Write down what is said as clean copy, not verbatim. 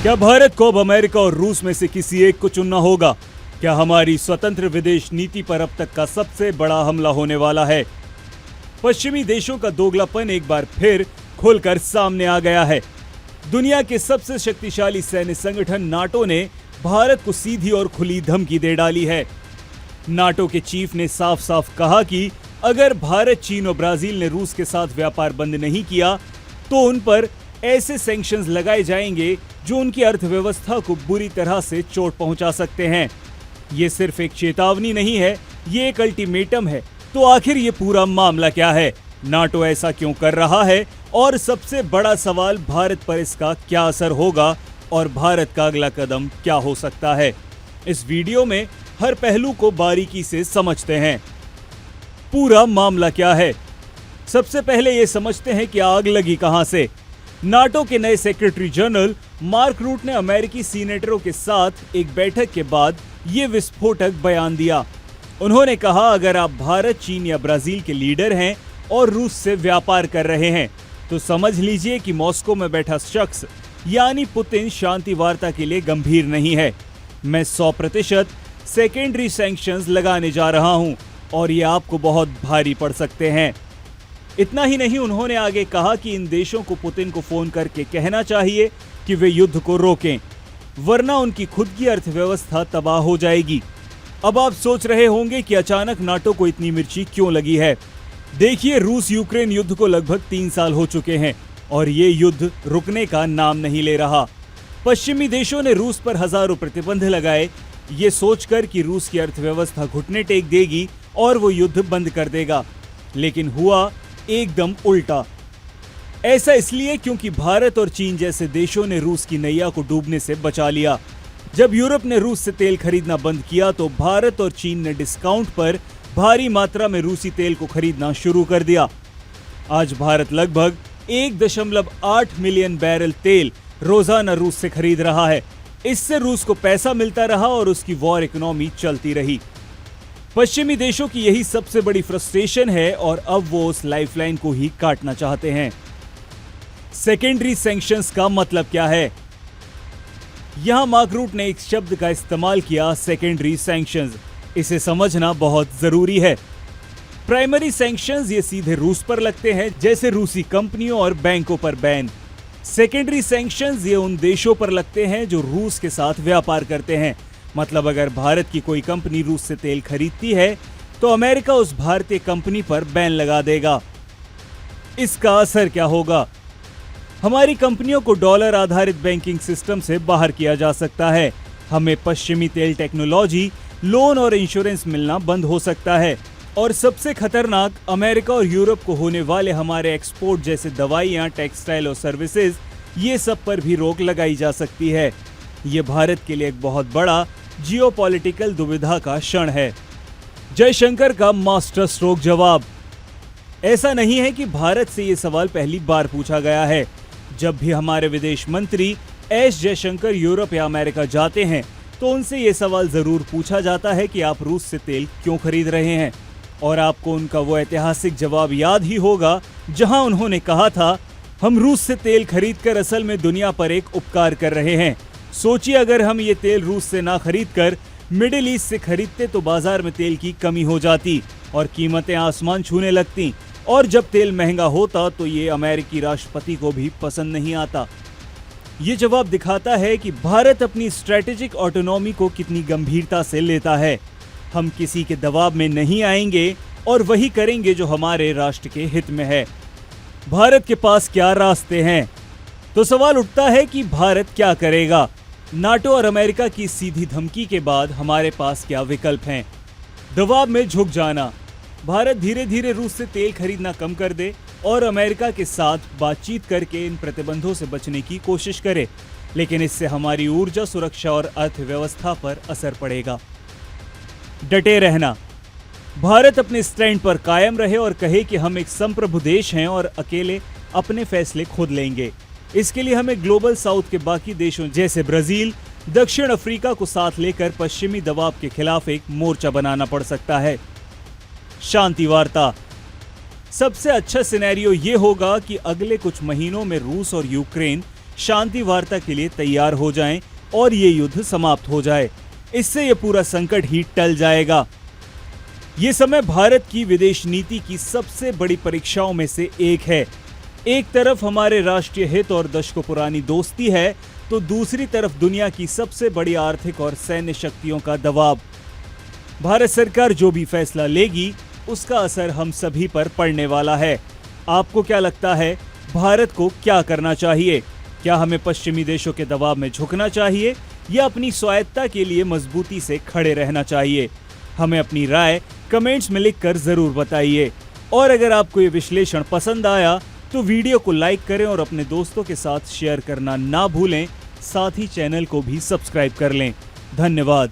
क्या भारत को अब अमेरिका और रूस में से किसी एक को चुनना होगा? क्या हमारी स्वतंत्र विदेश नीति पर अब तक का सबसे बड़ा हमला होने वाला है? पश्चिमी देशों का दोगलापन एक बार फिर खुलकर सामने आ गया है। दुनिया के सबसे शक्तिशाली सैन्य संगठन नाटो ने भारत को सीधी और खुली धमकी दे डाली है। नाटो के चीफ ने साफ साफ कहा कि अगर भारत, चीन और ब्राजील ने रूस के साथ व्यापार बंद नहीं किया तो उन पर ऐसे सैंक्शंस लगाए जाएंगे जो उनकी अर्थव्यवस्था को बुरी तरह से चोट पहुंचा सकते हैं। ये सिर्फ एक चेतावनी नहीं है, ये एक अल्टीमेटम है। तो आखिर ये पूरा मामला क्या है? नाटो ऐसा क्यों कर रहा है? और सबसे बड़ा सवाल, भारत पर इसका क्या असर होगा और भारत का अगला कदम क्या हो सकता है? इस वीडियो में हर पहलू को बारीकी से समझते हैं। पूरा मामला क्या है? सबसे पहले ये समझते हैं कि आग लगी कहां से। नाटो के नए सेक्रेटरी जनरल मार्क रूट ने अमेरिकी सीनेटरों के साथ एक बैठक के बाद ये विस्फोटक बयान दिया। उन्होंने कहा, अगर आप भारत, चीन या ब्राजील के लीडर हैं और रूस से व्यापार कर रहे हैं तो समझ लीजिए कि मॉस्को में बैठा शख्स यानी पुतिन शांति वार्ता के लिए गंभीर नहीं है। मैं 100% सेकेंडरी सैंक्शंस लगाने जा रहा हूं और ये आपको बहुत भारी पड़ सकते हैं। इतना ही नहीं, उन्होंने आगे कहा कि इन देशों को पुतिन को फोन करके कहना चाहिए कि वे युद्ध को रोकें, वरना उनकी खुद की अर्थव्यवस्था तबाह हो जाएगी। अब आप सोच रहे होंगे कि अचानक नाटो को इतनी मिर्ची क्यों लगी है। देखिए, रूस यूक्रेन युद्ध को लगभग 3 साल हो चुके हैं और ये युद्ध रुकने का नाम नहीं ले रहा। पश्चिमी देशों ने रूस पर हजारों प्रतिबंध लगाए, ये सोचकर कि रूस की अर्थव्यवस्था घुटने टेक देगी और वो युद्ध बंद कर देगा, लेकिन हुआ एकदम उल्टा। ऐसा इसलिए क्योंकि भारत और चीन जैसे देशों ने रूस की नैया को डूबने से बचा लिया। जब यूरोप ने रूस से तेल खरीदना बंद किया तो भारत और चीन ने डिस्काउंट पर भारी मात्रा में रूसी तेल को खरीदना शुरू कर दिया। आज भारत लगभग 1.8 मिलियन बैरल तेल रोजाना रूस से खरीद रहा है। इससे रूस को पैसा मिलता रहा और उसकी वॉर इकोनॉमी चलती रही। पश्चिमी देशों की यही सबसे बड़ी फ्रस्ट्रेशन है और अब वो उस लाइफलाइन को ही काटना चाहते हैं। सेकेंडरी सैंक्शंस का मतलब क्या है? यहां मार्क रूट ने एक शब्द का इस्तेमाल किया, सेकेंडरी सैंक्शंस। इसे समझना बहुत जरूरी है। प्राइमरी सैंक्शंस ये सीधे रूस पर लगते हैं, जैसे रूसी कंपनियों और बैंकों पर बैन। सेकेंडरी सैंक्शंस ये उन देशों पर लगते हैं जो रूस के साथ व्यापार करते हैं। मतलब अगर भारत की कोई कंपनी रूस से तेल खरीदती है तो अमेरिका उस भारतीय कंपनी पर बैन लगा देगा। इसका असर क्या होगा? हमारी कंपनियों को डॉलर आधारित बैंकिंग सिस्टम से बाहर किया जा सकता है। हमें पश्चिमी तेल टेक्नोलॉजी, लोन और इंश्योरेंस मिलना बंद हो सकता है। और सबसे खतरनाक, अमेरिका और यूरोप को होने वाले हमारे एक्सपोर्ट जैसे दवाइयां, टेक्सटाइल और सर्विसेज, ये सब पर भी रोक लगाई जा सकती है। ये भारत के लिए एक बहुत बड़ा जियोपॉलिटिकल दुविधा का क्षण है। जयशंकर का मास्टर स्ट्रोक जवाब। ऐसा नहीं है कि भारत से ये सवाल पहली बार पूछा गया है। जब भी हमारे विदेश मंत्री एस जयशंकर यूरोप या अमेरिका जाते हैं तो उनसे ये सवाल जरूर पूछा जाता है कि आप रूस से तेल क्यों खरीद रहे हैं। और आपको उनका वो ऐतिहासिक जवाब याद ही होगा जहां उन्होंने कहा था, हम रूस से तेल खरीदकर असल में दुनिया पर एक उपकार कर रहे हैं। सोचिए, अगर हम ये तेल रूस से ना खरीदकर मिडिल ईस्ट से खरीदते तो बाजार में तेल की कमी हो जाती और कीमतें आसमान छूने लगती। और जब तेल महंगा होता तो ये अमेरिकी राष्ट्रपति को भी पसंद नहीं आता। ये जवाब दिखाता है कि भारत अपनी स्ट्रेटेजिक ऑटोनॉमी को कितनी गंभीरता से लेता है। हम किसी के दबाव में नहीं आएंगे और वही करेंगे जो हमारे राष्ट्र के हित में है। भारत के पास क्या रास्ते हैं? तो सवाल उठता है कि भारत क्या करेगा? नाटो और अमेरिका की सीधी धमकी के बाद हमारे पास क्या विकल्प हैं? दबाव में झुक जाना। भारत धीरे धीरे रूस से तेल खरीदना कम कर दे और अमेरिका के साथ बातचीत करके इन प्रतिबंधों से बचने की कोशिश करे, लेकिन इससे हमारी ऊर्जा सुरक्षा और अर्थव्यवस्था पर असर पड़ेगा। डटे रहना। भारत अपने स्टैंड पर कायम रहे और कहे कि हम एक संप्रभु देश हैं और अकेले अपने फैसले खुद लेंगे। इसके लिए हमें ग्लोबल साउथ के बाकी देशों जैसे ब्राजील, दक्षिण अफ्रीका को साथ लेकर पश्चिमी दबाव के खिलाफ एक मोर्चा बनाना पड़ सकता है। शांति वार्ता। सबसे अच्छा सिनेरियो ये होगा कि अगले कुछ महीनों में रूस और यूक्रेन शांति वार्ता के लिए तैयार हो जाएं और ये युद्ध समाप्त हो जाए। इससे ये पूरा संकट ही टल जाएगा। ये समय भारत की विदेश नीति की सबसे बड़ी परीक्षाओं में से एक है। एक तरफ हमारे राष्ट्रीय हित और दशकों पुरानी दोस्ती है, तो दूसरी तरफ दुनिया की सबसे बड़ी आर्थिक और सैन्य शक्तियों का दबाव। भारत सरकार जो भी फैसला लेगी उसका असर हम सभी पर पड़ने वाला है। आपको क्या लगता है, भारत को क्या करना चाहिए? क्या हमें पश्चिमी देशों के दबाव में झुकना चाहिए या अपनी स्वायत्तता के लिए मजबूती से खड़े रहना चाहिए? हमें अपनी राय कमेंट्स में लिखकर जरूर बताइए। और अगर आपको ये विश्लेषण पसंद आया तो वीडियो को लाइक करें और अपने दोस्तों के साथ शेयर करना ना भूलें। साथ ही चैनल को भी सब्सक्राइब कर लें। धन्यवाद।